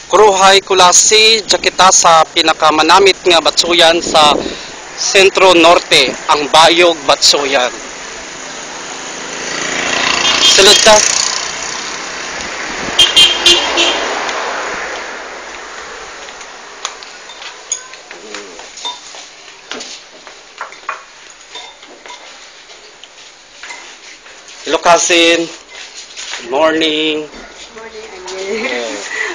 Kruhay Kulasi, Jakita sa pinakamanamit nga batsuyan sa Sentro Norte, ang Bayog Batsuyan. Sulod ka. Hello, cousin. Good morning. Morning, Angel.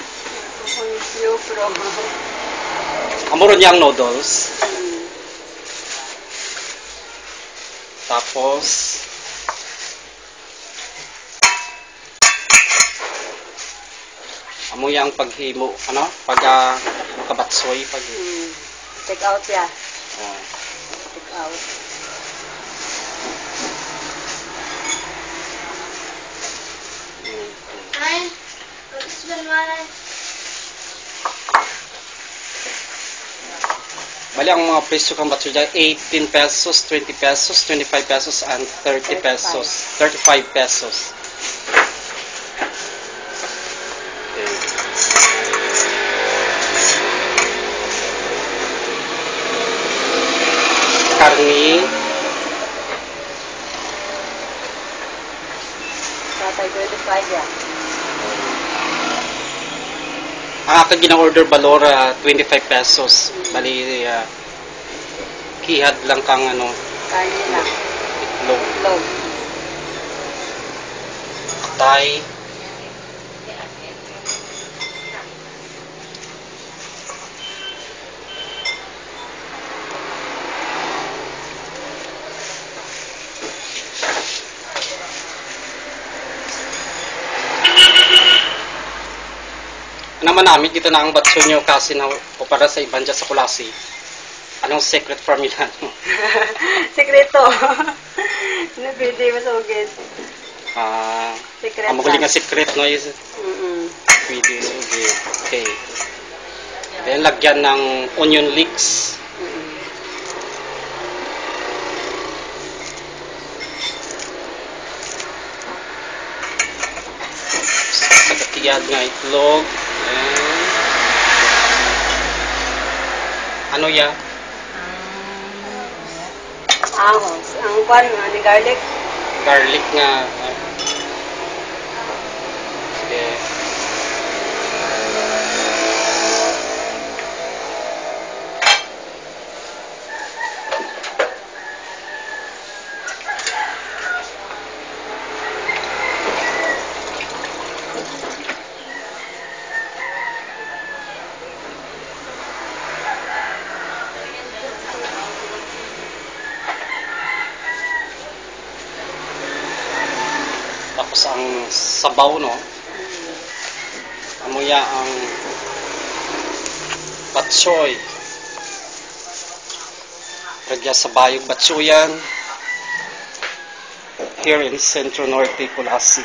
Amuro niyang noodles. Tapos amo yang paghimo, ano? Pag makabatsoy pag Take out ya. uh, Take out. Nein, das ist wenn man bali ang mga presyo kang batsoy dyan, 18 pesos, 20 pesos, 25 pesos, and 30 pesos. 35 pesos. Karni, Tatay 25 ya. ang aking gina-order balor 25 pesos. Bali kihad lang kang ano, Kanya lang. itlog, Log. tay. Naman namin dito na ang batso nyo kasi na o para sa ibang dyan sa Kulasi. Anong secret formula mo? Sekreto. Napili mo sa ugit. Secret Ang magaling nga secret no is pwede okay. Then lagyan ng onion leeks. Sa katiyad nga itlog. Ano ya? Ahos. Ang kwan nga ni garlic. Garlic nga. Sige. Tapos ang sabaw no. Amuya ang batsoy. Ragya sa Bayog Batsuyan here in Centro Norte, Kulasi.